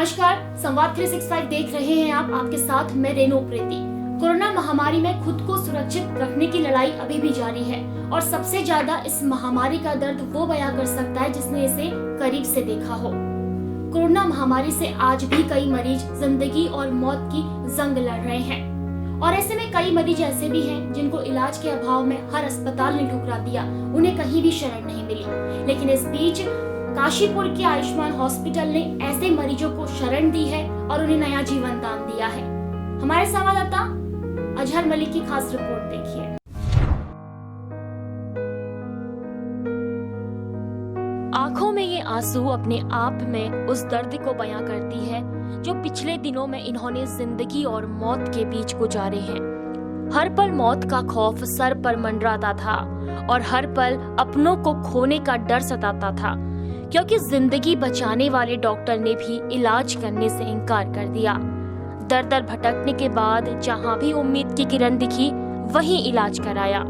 नमस्कार, संवाद 365 देख रहे हैं आप। आपके साथ मैं रेणु प्रीति। कोरोना महामारी में खुद को सुरक्षित रखने की लड़ाई अभी भी जारी है और सबसे ज्यादा इस महामारी का दर्द वो बयां कर सकता है जिसने इसे करीब से देखा हो। कोरोना महामारी से आज भी कई मरीज जिंदगी और मौत की जंग लड़ रहे हैं और ऐसे में कई मरीज ऐसे भी हैं जिनको इलाज के अभाव में हर अस्पताल ने ठुकरा दिया, उन्हें कहीं भी शरण नहीं मिली। लेकिन इस बीच काशीपुर के आयुष्मान हॉस्पिटल ने ऐसे मरीजों को शरण दी है और उन्हें नया जीवन दान दिया है। हमारे संवाददाता अजहर मलिक की खास रिपोर्ट देखिए। आंखों में ये आंसू अपने आप में उस दर्द को बयां करती है जो पिछले दिनों में इन्होंने जिंदगी और मौत के बीच गुजारे हैं। हर पल मौत का खौफ सर पर मंडराता था और हर पल अपनों को खोने का डर सताता था, क्योंकि जिंदगी बचाने वाले डॉक्टर ने भी इलाज करने से इनकार कर दिया। दर दर भटकने के बाद जहां भी उम्मीद की किरण दिखी वहीं इलाज कराया,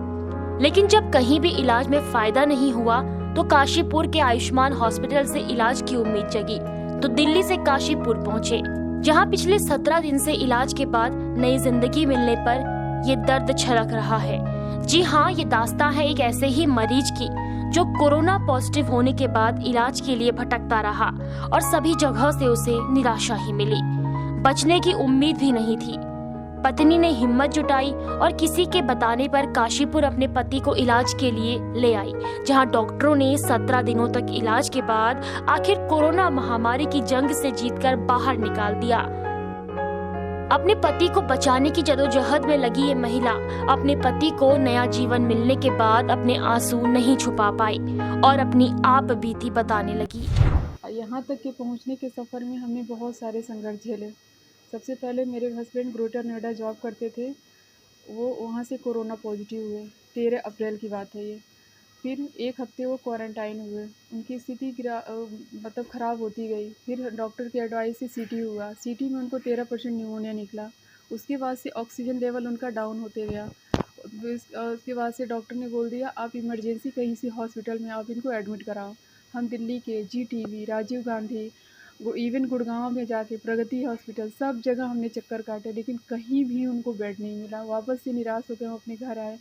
लेकिन जब कहीं भी इलाज में फायदा नहीं हुआ तो काशीपुर के आयुष्मान हॉस्पिटल से इलाज की उम्मीद जगी तो दिल्ली से काशीपुर पहुंचे, जहां पिछले 17 दिन से इलाज के बाद नई जिंदगी मिलने पर ये दर्द छलक रहा है। जी हाँ, ये दास्तां है एक ऐसे ही मरीज की जो कोरोना पॉजिटिव होने के बाद इलाज के लिए भटकता रहा और सभी जगह से उसे निराशा ही मिली। बचने की उम्मीद भी नहीं थी। पत्नी ने हिम्मत जुटाई और किसी के बताने पर काशीपुर अपने पति को इलाज के लिए ले आई, जहां डॉक्टरों ने 17 दिनों तक इलाज के बाद आखिर कोरोना महामारी की जंग से जीतकर बाहर निकाल दिया। अपने पति को बचाने की जदोजहद में लगी ये महिला अपने पति को नया जीवन मिलने के बाद अपने आंसू नहीं छुपा पाई और अपनी आप बीती बताने लगी। यहाँ तक के पहुँचने के सफ़र में हमने बहुत सारे संघर्ष झेले। सबसे पहले मेरे हस्बैंड ग्रेटर नोएडा जॉब करते थे, वो वहाँ से कोरोना पॉजिटिव हुए। 13 अप्रैल की बात है ये। फिर एक हफ्ते वो क्वारंटाइन हुए, उनकी स्थिति मतलब ख़राब होती गई। फिर डॉक्टर की एडवाइस से सीटी हुआ, सीटी में उनको 13% न्यूमोनिया निकला। उसके बाद से ऑक्सीजन लेवल उनका डाउन होते गया। उसके बाद से डॉक्टर ने बोल दिया आप इमरजेंसी कहीं से हॉस्पिटल में आप इनको एडमिट कराओ। हम दिल्ली के GTV, राजीव गांधी, इवन गुड़गांव में जाके प्रगति हॉस्पिटल, सब जगह हमने चक्कर काटे, लेकिन कहीं भी उनको बेड नहीं मिला। वापस से निराश होकर हम अपने घर आए।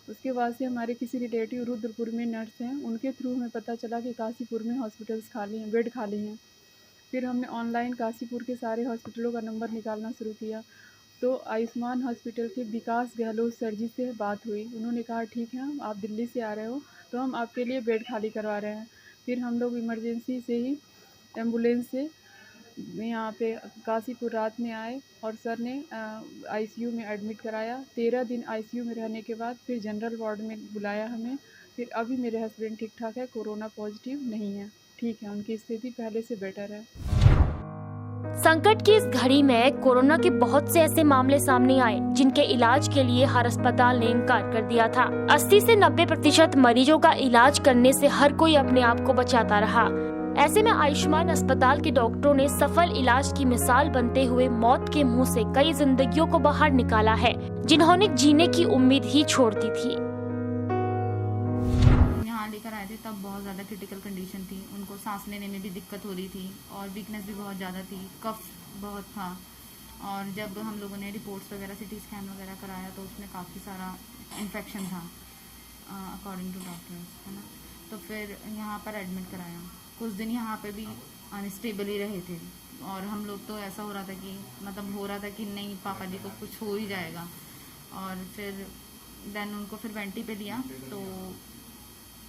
उसके बाद से हमारे किसी रिलेटिव रुद्रपुर में नर्स हैं, उनके थ्रू हमें पता चला कि काशीपुर में हॉस्पिटल्स खाली हैं, बेड खाली हैं। फिर हमने ऑनलाइन काशीपुर के सारे हॉस्पिटलों का नंबर निकालना शुरू किया तो आयुष्मान हॉस्पिटल के विकास गहलोत सर जी से बात हुई। उन्होंने कहा ठीक है, आप दिल्ली से आ रहे हो तो हम आपके लिए बेड खाली करवा रहे हैं। फिर हम लोग इमरजेंसी से ही एम्बुलेंस से यहाँ पे काशीपुर रात में आए और सर ने ICU में एडमिट कराया। 13 दिन ICU में रहने के बाद फिर जनरल वार्ड में बुलाया हमें। फिर अभी मेरे हस्बैंड ठीक ठाक है, कोरोना पॉजिटिव नहीं है, ठीक है, उनकी स्थिति पहले से बेटर है। संकट की इस घड़ी में कोरोना के बहुत से ऐसे मामले सामने आए जिनके इलाज के लिए हर अस्पताल ने इनकार कर दिया था। 80 से 90% मरीजों का इलाज करने से हर कोई अपने आप को बचाता रहा। ऐसे में आयुष्मान अस्पताल के डॉक्टरों ने सफल इलाज की मिसाल बनते हुए मौत के मुंह से कई जिंदगियों को बाहर निकाला है जिन्होंने जीने की उम्मीद ही छोड़ दी थी। यहाँ लेकर आए थे तब बहुत ज़्यादा क्रिटिकल कंडीशन थी, उनको सांस लेने में भी दिक्कत हो रही थी और वीकनेस भी बहुत ज़्यादा थी, कफ बहुत था। और जब हम लोगों ने रिपोर्ट्स वगैरह CT स्कैन वगैरह कराया तो उसमें काफ़ी सारा इन्फेक्शन था अकॉर्डिंग टू डॉक्टर्स, है ना। तो फिर यहाँ पर एडमिट कराया। कुछ दिन यहाँ पे भी अनस्टेबल ही रहे थे और हम लोग तो ऐसा हो रहा था कि मतलब हो रहा था कि नहीं पापा जी को कुछ हो ही जाएगा। और फिर देन उनको फिर वेंटी पे लिया तो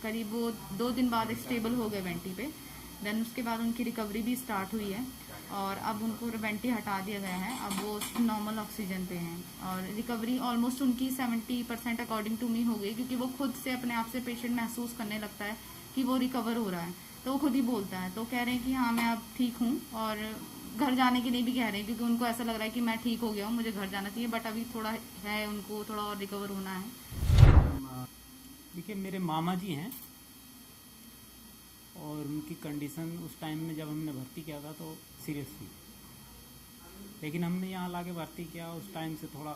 करीब वो 2 दिन बाद स्टेबल हो गए वेंटी पे। देन उसके बाद उनकी रिकवरी भी स्टार्ट हुई है और अब उनको वेंटी हटा दिया गया है, अब वो नॉर्मल ऑक्सीजन पे हैं और रिकवरी ऑलमोस्ट उनकी 70% अकॉर्डिंग टू मी हो गई, क्योंकि वो खुद से अपने आप से पेशेंट महसूस करने लगता है कि वो रिकवर हो रहा है, तो वो खुद ही बोलता है। तो कह रहे हैं कि हाँ मैं अब ठीक हूँ और घर जाने के लिए भी कह रहे हैं, क्योंकि उनको ऐसा लग रहा है कि मैं ठीक हो गया हूँ, मुझे घर जाना चाहिए, बट अभी थोड़ा है, उनको थोड़ा और रिकवर होना है। देखिए मेरे मामा जी हैं और उनकी कंडीशन उस टाइम में जब हमने भर्ती किया था तो सीरियस थी, लेकिन हमने यहाँ लाके भर्ती किया उस टाइम से थोड़ा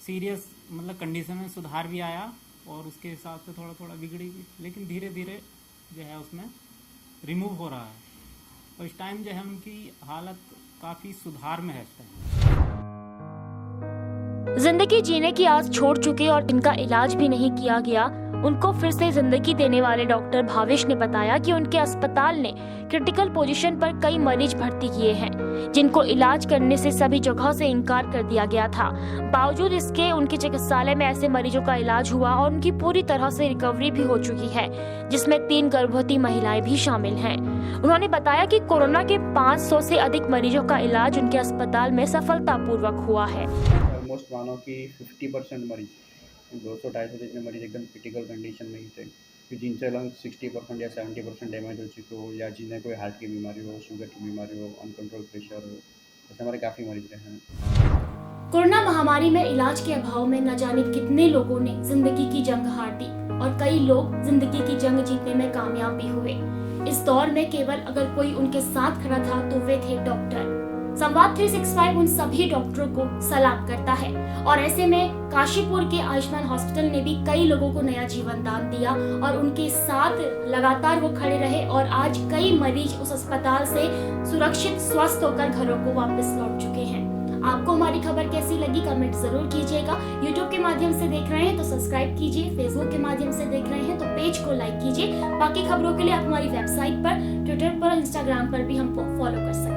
सीरियस मतलब कंडीशन में सुधार भी आया और उसके हिसाब से थोड़ा थोड़ा बिगड़ी भी, लेकिन धीरे धीरे जो है उसमें रिमूव हो रहा है। और इस टाइम जो है उनकी हालत काफ़ी सुधार में है इस टाइम। जिंदगी जीने की आस छोड़ चुके और इनका इलाज भी नहीं किया गया, उनको फिर से जिंदगी देने वाले डॉक्टर भावेश ने बताया कि उनके अस्पताल ने क्रिटिकल पोजीशन पर कई मरीज भर्ती किए हैं, जिनको इलाज करने से सभी जगह से इनकार कर दिया गया था। बावजूद इसके उनके चिकित्सालय में ऐसे मरीजों का इलाज हुआ और उनकी पूरी तरह से रिकवरी भी हो चुकी है, जिसमें 3 गर्भवती महिलाएं भी शामिल हैं। उन्होंने बताया कि कोरोना के 500 से अधिक मरीजों का इलाज उनके अस्पताल में सफलतापूर्वक हुआ है। ऑलमोस्ट मानो कि 50% मरीज 200-250 जितने मरीज एकदम क्रिटिकल कंडीशन में ही थे कि जिनसे लंग 60% या 70% डैमेज हो चुके हो, या जिन्हें कोई हार्ट की बीमारी हो, शुगर की बीमारी हो, अनकंट्रोल प्रेशर हो, ऐसे हमारे काफ़ी मरीज रहे हैं। कोरोना महामारी में इलाज के अभाव में न जाने कितने लोगों ने जिंदगी की जंग हार दी और कई लोग जिंदगी की जंग जीतने में कामयाब भी हुए। इस दौर में केवल अगर कोई उनके साथ खड़ा था तो वे थे डॉक्टर। संवाद 365 उन सभी डॉक्टरों को सलाम करता है और ऐसे में काशीपुर के आयुष्मान हॉस्पिटल ने भी कई लोगों को नया जीवन दान दिया और उनके साथ लगातार वो खड़े रहे और आज कई मरीज उस अस्पताल से सुरक्षित स्वस्थ होकर घरों को वापस लौट चुके हैं। आपको हमारी खबर कैसी लगी कमेंट जरूर कीजिएगा। YouTube के माध्यम से देख रहे हैं तो सब्सक्राइब कीजिए, Facebook के माध्यम से देख रहे हैं तो पेज को लाइक कीजिए। बाकी खबरों के लिए आप हमारी वेबसाइट पर, ट्विटर पर, इंस्टाग्राम पर भी हमको फॉलो कर सकते हैं।